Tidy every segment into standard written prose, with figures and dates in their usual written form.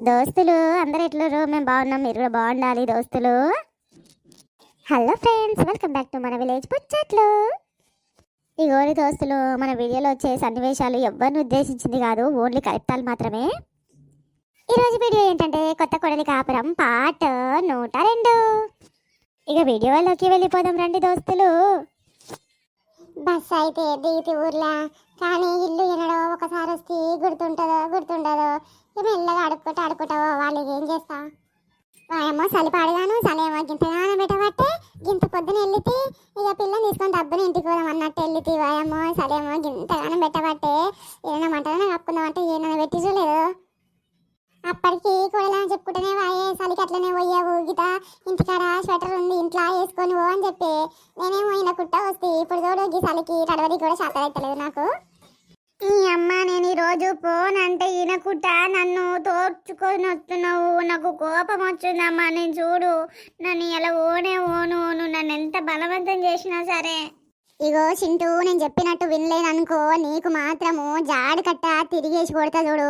దోస్తులు అందరు ఎట్లరు? మేము బాగున్నాం, మీరు కూడా బాగుండాలి దోస్తులు. Hello friends, welcome back to మన విలేజ్ ముచ్చట్లు. ఈ గోరి దోస్తులు, మన వీడియోలో వచ్చే సన్నివేశాలు ఎవరిని ఉద్దేశించింది కాదు, ఓన్లీ కరెక్టాలు మాత్రమే. ఈరోజు వీడియో ఏంటంటే కొత్త కొడలి కాపురం పార్ట్ 102. ఇక వీడియోలోకి వెళ్ళిపోదాం రండి దోస్తులు. బస్ అయితే దిగితే ఊర్లా, కానీ ఇల్లు ఎనడో ఒకసారి వస్తే గుర్తుండదో మెల్లగా ఆడుకుంటావో వాళ్ళకి ఏం చేస్తా. వాయమ్మో చలిపాడుగాను, చలేమో గింతగానో పెట్టబట్టే గింత పొద్దున వెళ్ళితే ఇక పిల్లని తీసుకొని డబ్బుని ఇంటికి పోదాం అన్నట్టు వెళ్ళితే వాయమ్మో చలేమో గింతగానో పెట్టబట్టే ఏమైనా మంటగానే కప్పుకుందామంటే ఏమైనా పెట్టి చూడలేదు. అప్పటికి కూడా చెప్పుకుంటేనే వాయే చలికి అట్లనే పోయావు గీత, ఇంటికాడ స్వెటర్ ఉంది ఇంట్లో వేసుకొని పో అని చెప్పి నేనేమో ఈయన కుట్ట వస్తే ఇప్పుడు చూడు గీ చలికి తడవది కూడా శాతం అవుతలేదు నాకు. ఈ అమ్మ నేను ఈరోజు పోనంటే ఈయనకుట నన్ను తోడ్చుకొని వస్తున్నావు, నాకు కోపం వచ్చిందమ్మా. నేను చూడు నన్ను ఇలా ఓను నన్ను ఎంత బలవంతం చేసినా సరే. ఇగో చింటూ, నేను చెప్పినట్టు వినలేదనుకో నీకు మాత్రము జాడి కట్ట తిరిగేసి కొడతా చూడు.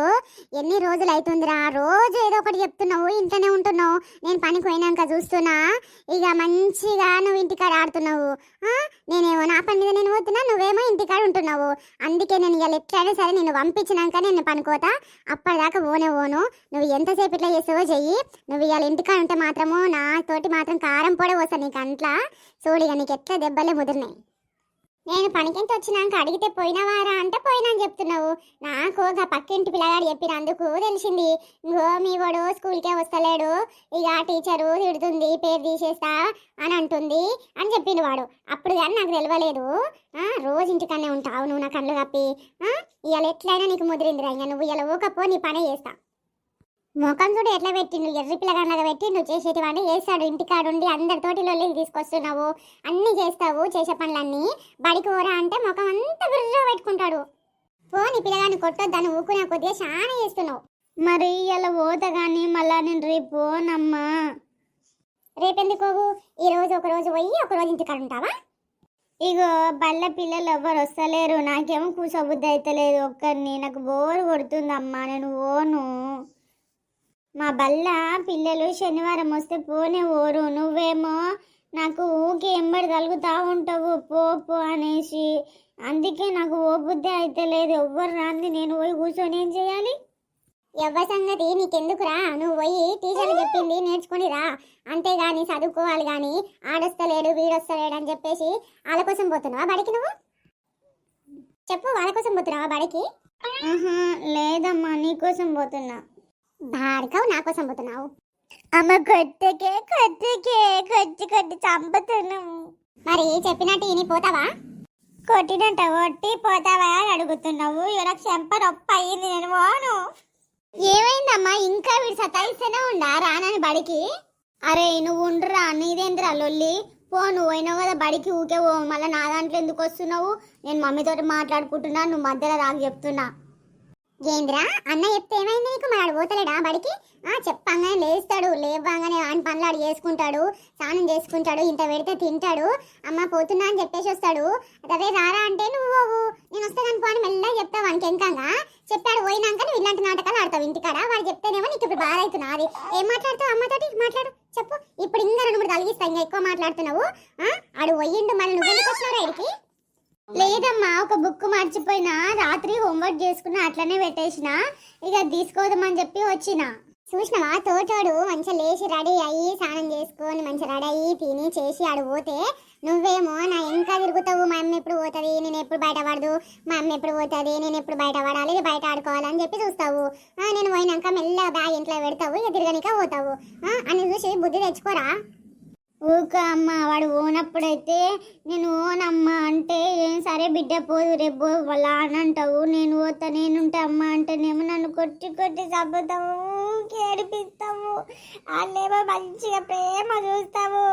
ఎన్ని రోజులు అవుతుందిరా, రోజు ఏదో ఒకటి చెప్తున్నావు, ఇంట్లోనే ఉంటున్నావు. నేను పనికి పోయినాక చూస్తున్నా ఇక మంచిగా నువ్వు ఇంటికాడ ఆడుతున్నావు. నేనేమో నా పని మీద నేను పోతున్నా, నువ్వేమో ఇంటికాడ ఉంటున్నావు. అందుకే నేను ఇవాళ ఎట్లయినా సరే నేను పంపించినాక నేను పనుకోతా, అప్పటిదాకా ఓను. నువ్వు ఎంతసేపు ఇట్లా చేసావో చెయ్యి. నువ్వు ఇవాళ ఇంటికాడ ఉంటే మాత్రము నాతోటి మాత్రం కారం పొడ వస్తా నీకు అంట్లా చూడిగా, నీకు ఎట్లా దెబ్బలే ముదిరినాయి. నేను పనికింత వచ్చినాక అడిగితే పోయినవారా అంటే పోయినా అని చెప్తున్నావు. నాకు ఆ పక్కింటి పిల్లగాడు చెప్పినందుకు తెలిసింది. ఇంకో మీ వాడు స్కూల్కే వస్తలేడు, ఇక టీచరు తిడుతుంది, పేరు తీసేస్తా అని అంటుంది అని చెప్పిండు వాడు. అప్పుడు కానీ నాకు తెలియలేదు. రోజు ఇంటికన్నా ఉంటావు నువ్వు, నా కళ్ళు కప్పి. ఇవాళ ఎట్లయినా నీకు ముదిరిందిరా, ఇంకా నువ్వు ఇలా ఊకపో నీ పనే చేస్తా. ముఖం చూడు ఎట్లా పెట్టి, నువ్వు ఎర్రి పిల్లగానగా పెట్టి నువ్వు చేసేటివన్నీ చేస్తాడు. ఇంటికాడుండి అందరితోటి లొల్లికి తీసుకొస్తున్నావు, అన్నీ చేస్తావు, చేసే పనులన్నీ. బడికి పోరా అంటే ముఖం అంతా బిర్రగా పెట్టుకుంటాడు. నీ పిల్లగాని కొట్టొద్దని ఊకునే కొద్దిగా చాలా చేస్తున్నావు. మరి ఇలా పోతా కానీ మళ్ళా నేను రేపు పోనమ్మా. రేపెందుకోవు? ఈరోజు ఒకరోజు పోయి ఒకరోజు ఇంటికాడ ఉంటావా? ఇగో బళ్ళ పిల్లలు ఎవ్వరు వస్తలేరు, నాకేమో కూసబుద్ధి అయితలేదు ఒక్కరిని, నాకు బోరు కొడుతుందమ్మా, నేను పోను. మా బల్ల పిల్లలు శనివారం వస్తే పోనే ఓరు, నువ్వేమో నాకు ఊకే ఎంబడి తలుగుతూ ఉంటావు పో అనేసి. అందుకే నాకు ఓ బుద్ధి అయితే లేదు, ఎవ్వరు రాంది నేను పోయి కూర్చొని ఏం చేయాలి? ఎవరి సంగతి నీకెందుకురా, నువ్వు పోయి టీచర్లు చెప్పింది నేర్చుకొని రా, అంతేగాని చదువుకోవాలి. కానీ ఆడొస్తలేడు వీడొస్తలేడు అని చెప్పేసి వాళ్ళ కోసం పోతున్నావా బడికి? నువ్వు చెప్పు, వాళ్ళ కోసం పోతున్నావా బడికి? లేదమ్మా, నీకోసం పోతున్నా. భార్గవ్ నా కోసం పోతున్నావు? అమ్మ కొట్టి చంపుతున్నావు. మరి చెప్పినట్టు ఇని పోతావా? కొట్టినట్ట కొట్టి పోతావా అని అడుగుతున్నావు. నాకు చెంప నొప్పి అయ్యింది, నేను పోను. ఏమైందమ్మా, ఇంకా వీడు సతాయిస్తూనే ఉండా రానని బడికి? అరే నువ్వు ఉండరా, నీదేంద్రా లొల్లి, పో. నువ్వు అయినావు కదా బడికి, ఊకే పో. మళ్ళీ నా దాంట్లో ఎందుకు వస్తున్నావు? నేను మమ్మీతోటి మాట్లాడుకుంటున్నా, నువ్వు మధ్యలో రాకు చెప్తున్నా. ఏంద్రా అన్న చెప్తే ఏమైంది నీకు? మరి ఆడు పోతలేడా బడికి? చెప్పంగానే లేస్తాడు, లేవగానే ఆయన పనులు చేసుకుంటాడు, స్నానం చేసుకుంటాడు, ఇంత పెడితే తింటాడు, అమ్మ పోతున్నా అని చెప్పేసి వస్తాడు. అదే రారా అంటే నువ్వు పోవు, నేను వస్తా కనుకో అని మెల్లగా చెప్తావు. వానికి ఎంకంగా చెప్పాడు పోయినాక నువ్వు ఇలాంటి నాటకాలు ఆడతావు ఇంటికాడ. వాడు చెప్తేనేమో నీకు ఇప్పుడు బాధ అవుతున్నా. అది ఏం మాట్లాడుతావు? అమ్మతోటి మాట్లాడు, చెప్పు. ఇప్పుడు ఇంకా 2-3 తలిగిస్తా, ఇంకా ఎక్కువ మాట్లాడుతున్నావు. ఆడు పోయిండు, మళ్ళీ నువ్వు ఎందుకు వచ్చినావు రైడ్కి? లేదమ్మా, ఒక బుక్ మర్చిపోయినా, రాత్రి హోంవర్క్ చేసుకున్నా, అట్లనే పెట్టేసిన, ఇక తీసుకోదామని చెప్పి వచ్చిన. చూసినావా తోటోడు మంచిగా లేచి రెడీ అయ్యి స్నానం చేసుకొని మంచిగా రెడీ అయ్యి తిని చేసి ఆడు పోతే, నువ్వేమో నా ఇంకా తిరుగుతావు. మా అమ్మ ఎప్పుడు పోతుంది, నేను ఎప్పుడు బయట పడదు, మా అమ్మ ఎప్పుడు పోతుంది, నేను ఎప్పుడు బయట పడాలి, బయట ఆడుకోవాలని చెప్పి చూస్తావు. నేను పోయినాక మెల్ల బ్యాగ్ ఇంట్లో పెడతావు, ఇక తిరగనిక పోతావు. అని చూసి బుద్ధి తెచ్చుకోరా. ఊక అమ్మ, వాడు ఓనప్పుడైతే నేను ఓనమ్మ అంటే ఏం సరే బిడ్డ పోదు రేపు వాళ్ళ అని అంటావు. నేను పోతా నేనుంటా అమ్మ అంటేనేమో నన్ను కొట్టి చంపుతావు, ఏడిపిస్తావు. వాళ్ళేమో మంచిగా ప్రేమ చూస్తావు.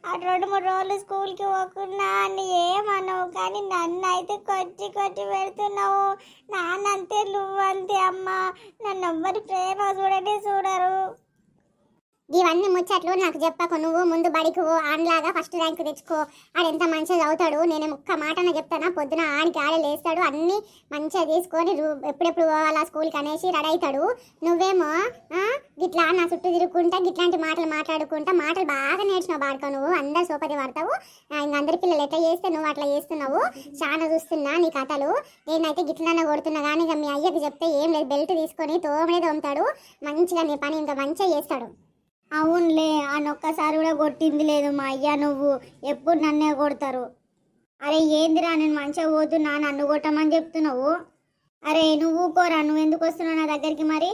ఆ 2-3 రోజులు స్కూల్కి పోకున్నా అని ఏమన్నావు, కానీ నన్ను అయితే కొట్టి పెడుతున్నావు. నాన్నంతే నువ్వంతే అమ్మ, నన్ను ఎవ్వరి ప్రేమ చూడరు. ఇవన్నీ ముచ్చట్లు నాకు చెప్పకు. నువ్వు ముందు బడికి ఆడలాగా ఫస్ట్ ర్యాంక్ తెచ్చుకో. ఆడెంత మంచిగా చదువుతాడు, నేను ఒక్క మాటనే చెప్తానా, పొద్దున ఆడికి ఆడే లేస్తాడు, అన్నీ మంచిగా తీసుకొని ఎప్పుడెప్పుడు పోవాలా స్కూల్కి అనేసి రెడీ అవుతాడు. నువ్వేమో గిట్లా నా చుట్టూ తిరుగుకుంటా గిట్లాంటి మాటలు మాట్లాడుకుంటా మాటలు బాగా నేర్చినావు బాడుకో నువ్వు అందరు సోపతి పడతావు ఇంక అందరి పిల్లలు ఎట్లా చేస్తే నువ్వు అట్లా చేస్తున్నావు చాలా చూస్తున్నా నీ కథలు నేనైతే గిట్లన్నా కొడుతున్నా కానీ ఇక మీ అయ్యకి చెప్తే ఏం లేదు బెల్ట్ తీసుకొని తోమనే తోముతాడు మంచిగా నీ పని ఇంకా మంచిగా చేస్తాడు. అవునులే ఒక్కసారి కూడా కొట్టింది లేదు మా అయ్య నువ్వు ఎప్పుడు నన్నే కొడతారు. అరే ఏందిరా నేను మంచిగా పోతున్నా నన్ను కొట్టమని చెప్తున్నావు. అరే నువ్వు కోరా నువ్వు ఎందుకు వస్తున్నావు నా దగ్గరికి మరి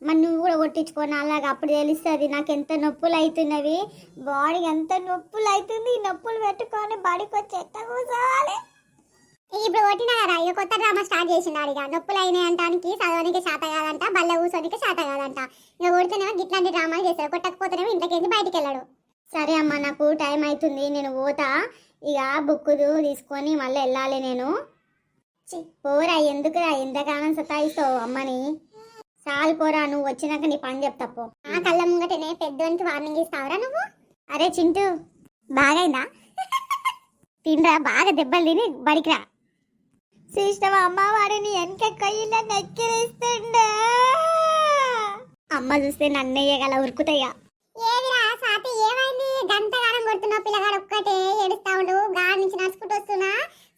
మరి నువ్వు కూడా కొట్టించుకోను అలాగా అప్పుడు తెలుస్తుంది నాకు ఎంత నొప్పులు అవుతున్నవి బాడీకి ఎంత నొప్పులు అవుతుంది ఈ నొప్పులు పెట్టుకొని బాడీకి వచ్చి ఎట్లా కూర్చోవాలి. ఇప్పుడు కొట్టినారా ఇక కొత్త డ్రామా స్టార్ట్ చేసినాడు ఇక నొప్పులు అయినాయి అంటానికి చదవనికి శాత కాదంట బల్ల కూర్చోనికి శాత కాదంట ఇక కొడితేనేమో గిట్లాంటి డ్రామాలు చేస్తాడు కొట్టకపోతేనేమో ఇంట్లోకి బయటికి వెళ్ళాడు. సరే అమ్మ నాకు టైం అవుతుంది నేను పోతా ఇక బుక్కులు తీసుకొని మళ్ళీ వెళ్ళాలి నేను. పోరా ఎందుకురా ఎంతకాలం సతాయిస్తావు అమ్మని చాలు పోరా నువ్వు వచ్చినాక నీ పని చెప్తాపో. ఆ కళ్ళ ముంగటనే పెద్దోనికి వార్నింగ్ ఇస్తావురా నువ్వు. అరే చింటూ బాగైందా తినరా బాగా దెబ్బలు తిని బడికిరా. శ్రీష్టమ అమ్మ వాడిని వెనక కయ్యిలా నెక్కిరిస్తుండే అమ్మ చూస్తే నన్నయ్యగల ఉరుకుతాయా. ఏదిరా సాతి ఏమైంది గంటగానం కొడుతున్నావు పిల్లగాడు ఒక్కటే ఏడుస్తా ఉండు గాడి నుంచి నడుచుకుంటూ వస్తున్నా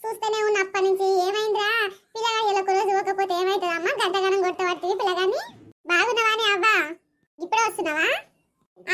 చూస్తూనే ఉన్న అప్పటి నుంచి ఏమైందిరా పిల్లగాడు ఇలా రోజు పోకపోతే ఏమైతుంది అమ్మ గంటగానం కొట్టబట్టి పిల్లగాని బాగున్నావాని అవ్వా ఇప్పుడే వస్తున్నావా.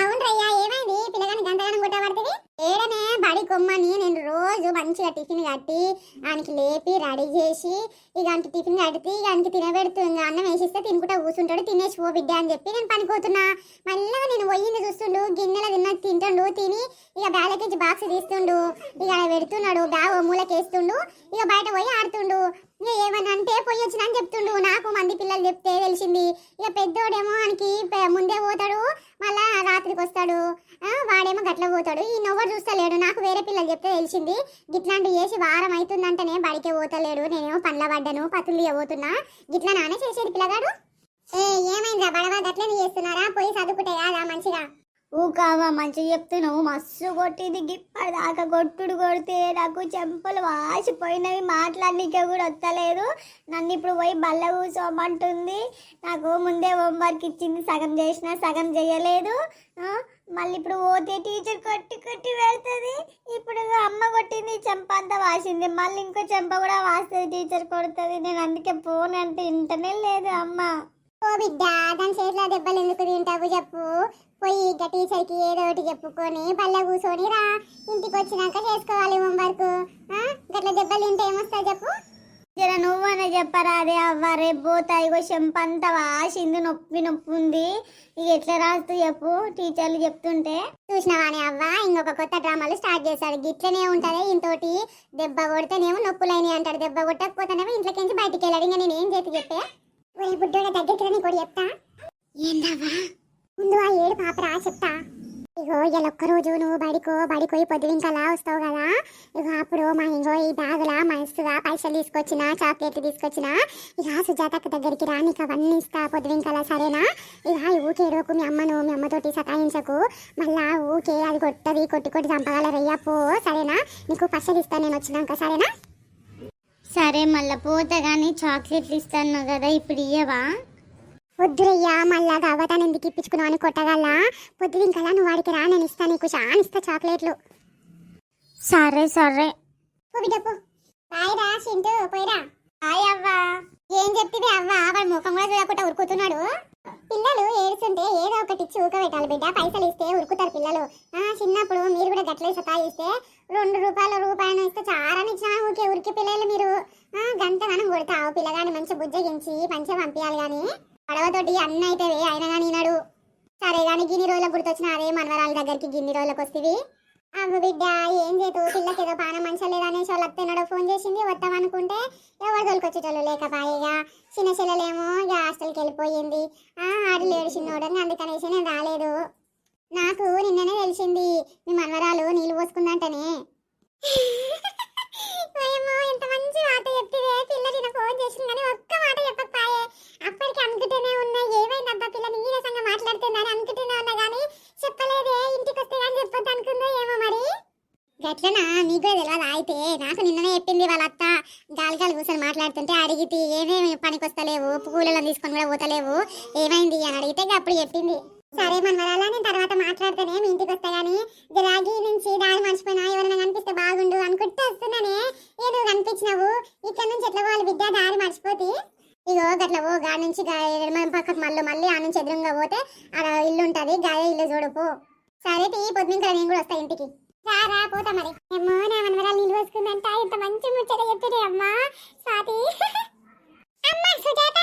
అవును రయ్యా ఏమైంది పిల్లగాని గంటగానం కొట్టబడుతుంది ఏడనే బడి కొమ్మని నేను రోజు మంచిగా టిఫిన్ కట్టి ఆయనకి లేపి రెడీ చేసి ఇక ఆయనకి టిఫిన్ కడితే ఇక ఆయనకి తినబెడుతూ ఇంకా అన్నం వేసిస్తే తినుకుంటా కూర్చుంటాడు తినేసి పో బిడ్డ అని చెప్పి నేను పనిపోతున్నా. మళ్ళీ నేను పోయింది చూస్తుండు గిన్నెల తిన్నట్టు తింటుండు తిని ఇక బ్యాలెక్కించి బాక్స్ తీస్తుండు ఇక పెడుతున్నాడు బ్యాగ్ మూలకేస్తుండు ఇక బయట పోయి ఆడుతుండు. ఇక ఏమన్నా అంటే పోయి వచ్చినా చెప్తుండు నాకు మంది పిల్లలు చెప్తే తెలిసింది. ఇక పెద్దోడేమో ఆయనకి ముందే పోతాడు మళ్ళా రాత్రికి వస్తాడు వాడేమో గట్ల పోతాడు ఈ నవ్వడు చూస్తలేడు నాకు వేరే పిల్లలు చెప్తే తెలిసింది. గిట్లాంటివి చేసి వారం అవుతుందంటేనే బడికే పోతలేడు నేనేమో పండ్ల పడ్డాను పతులు పోతున్నా గిట్లా నానే చేసేది పిల్లగాడు. ఏమైందా బడవా గట్లని చేస్తున్నారా పోయి చదువుకుంటే కాదా మంచిగా. ఊకావా మంచిగా చెప్తున్నావు మస్తు కొట్టింది గిప్పటిదాకా కొట్టుడు కొడితే నాకు చెంపలు వాసిపోయినవి మాట్లాడనీకే కూడా వస్తలేదు. నన్ను ఇప్పుడు పోయి బల్ల కూర్చోమంటుంది నాకు ముందే హోంవర్క్ ఇచ్చింది సగం చేసినా సగం చేయలేదు. మళ్ళీ ఇప్పుడు పోతే టీచర్ కొట్టి కొట్టి వెళ్తుంది. ఇప్పుడు అమ్మ కొట్టింది చెంప అంతా వాసింది మళ్ళీ ఇంకో చెంప కూడా వాస్తుంది టీచర్ కొడుతుంది. నేను అందుకే ఫోన్ అంటే ఇంటనే లేదు అమ్మ. ఓ బిడ్డ దాని చేతిలో దెబ్బలు ఎందుకు తింటావు చెప్పు పోయి ఇక టీచర్కి ఏదో ఒకటి చెప్పుకొని పళ్ళ కూర్చొని రా ఇంటికి వచ్చినాక చేసుకోవాలి హోంవర్క్. గట్ల దెబ్బలు తింటే ఏమొస్తాయి చెప్పు. జర నువ్వనే చెప్పరా అదే అవ్వ రేపు పోతాయి ఇగో చెంపంతా వాసింది నొప్పి నొప్పి ఉంది ఇక ఎట్లా రాస్తూ చెప్పు టీచర్లు చెప్తుంటే. చూసినావానే అవ్వ ఇంకొక కొత్త డ్రామాలు స్టార్ట్ చేశాడు గిట్లనే ఉంటుంది ఇంతోటి దెబ్బ కొడితేనేమో నొప్పులైనవి అంటాడు దెబ్బ కొట్టకపోతేనేమో ఇంట్లోకించి బయటికి వెళ్ళాడు. ఇంకా నేను ఏం చేతి చెప్పే బుడ్డోడ దగ్గరికి రా నీకు చెప్తా. ఏందవ్వా ముందు ఆ ఏడు పాపరా చెప్తా. ఇగో ఇలా ఒక్కరోజు నువ్వు బడికోయి పొద్దువింకలా వస్తావు కదా ఇక అప్పుడు మా ఇంకో ఈ బ్యాగులా మనసుగా పైసలు తీసుకొచ్చిన చాక్లెట్లు తీసుకొచ్చిన ఇక సుజాతక్క దగ్గరికి రా నీకు అవన్నీ ఇస్తా పొద్దువింకలా సరేనా. ఇక ఊకేడోకు మీ అమ్మతోటి సతాయించకు మళ్ళా ఊకే అది కొట్టి కొట్టి చంపగల రెయ్యపో సరేనా. నీకు పైసలు ఇస్తాను నేను వచ్చినాక సరేనా. సరే మళ్ళీ పోతే కానీ చాక్లెట్లు ఇస్తాను కదా ఇప్పుడు ఇయ్యవా. వద్దురయ్యా మళ్ళా గవ్వతాను ఎందుకు ఇప్పించుకున్నావు అని కొట్టగల పొద్దువింకలా నువ్వు వాడికి రా నేను ఇస్తాను నీకు చాలా ఇస్తా చాక్లెట్లు. సరే సరే బిడ్డపు బాయ్ రా చింటూ పోయిరా. బాయ్ అవ్వా. ఏం చెప్తుంది అవ్వ వాడు ముఖం కూడా చూడకుండా ఉరుకుతున్నాడు. పిల్లలు ఏడుస్తుంటే ఏదో ఒకటి ఇచ్చి ఊకబెట్టాలి బిడ్డ పైసలు ఇస్తే ఉరుకుతారు పిల్లలు. చిన్నప్పుడు మీరు కూడా గట్లే సతాయిస్తే రూపాయలు ఇస్తే చాలా ఇచ్చినా ఊకే ఉరికి పిల్లలు మీరు గంటగానం కొడతావు పిల్లగాని మంచి బుజ్జగించి పంచే పంపించాలి కానీ పడవతోటి అన్న అయితే అయినా కానీ ఈనాడు. సరే కానీ గిన్ని రోజులకు గుర్తొచ్చిన అదే మనవరాల దగ్గరికి గిన్ని రోజులకు వస్తుంది. అమ్మ బిడ్డ ఏం చేతు పిల్లకి ఏదో పానం మంచిగా లేదనేసి వాళ్ళు అత్తన్నాడో ఫోన్ చేసింది వద్దామనుకుంటే ఎవరు తోలుకొచ్చేటోళ్ళు లేకపాయిగా చిన్న చెల్లెలేమో ఇక హాస్టల్కి వెళ్ళిపోయింది. ఆడు లేడు చిన్నోడు అందుకనేసి నేను రాలేదు. నాకు నిన్ననే తెలిసింది మీ మనవరాలు నీళ్ళు పోసుకుందంటనే. ఎంత మంచి మాట చెప్తివే పిల్ల నిన్న ఫోన్ చేసింది కానీ ఒక్క మాట చెప్పకపోయే అప్పటికి అనుకుంటూనే ఉన్నా ఏమైందబ్బా పిల్ల నీరసంగా మాట్లాడుతుందని అనుకుంటూనే ఉన్నా కానీ చెప్పలేదే ఇంటికి వస్తే కానీ చెప్పొద్దు అనుకుందో ఏమో మరి. గట్లనా నీకు తెలియదు అయితే నాకు నిన్ననే చెప్పింది వాళ్ళ అత్త కాలు కూర్చొని మాట్లాడుతుంటే అడిగితే ఏమేమి పనికి వస్తలేవు, పూలను తీసుకొని కూడా పోతలేవు, ఏమైంది అని అడిగితే అప్పుడు చెప్పింది. సరే మనవరాలా, నేను తర్వాత మాట్లాడితేనే మీ ఇంటికి వస్తా గానీ రాగి నుంచి దారి మర్చిపోయినా ఎవరైనా కనిపిస్తే బాగుండు అనుకుంటే వస్తున్నానే. ఏదో కనిపించినావు, ఇక్కడ నుంచి ఎట్లా పోవాలి బిడ్డ, దారి మర్చిపోతే ఇగో గట్ల ఓ గా నుంచి ఎడమ పక్కకు మళ్ళీ ఆ నుంచి ఎదురుగా పోతే ఆడ ఇల్లు ఉంటది, గాయ ఇల్లు చూడుపో. సరే తీ, పొద్దున నేను కూడా వస్తా ఇంటికి. రా పోతా మరి. అమ్మో నా మనవరాలు నీళ్ళు వేసుకుందంట, ఇంత మంచి ముచ్చట చెప్తుంది అమ్మా స్వాతి. అమ్మా సుజాత,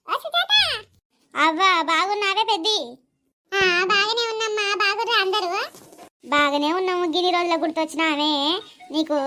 ఓ సుజాత. అవ్వా బాగున్నారే పెద్ది? బాగానే ఉన్నమ్మా, బాగుర్రా అందరూ? బాగానే ఉన్నాము. గిన్ని రోజుల గుర్తొచ్చినానే నీకు.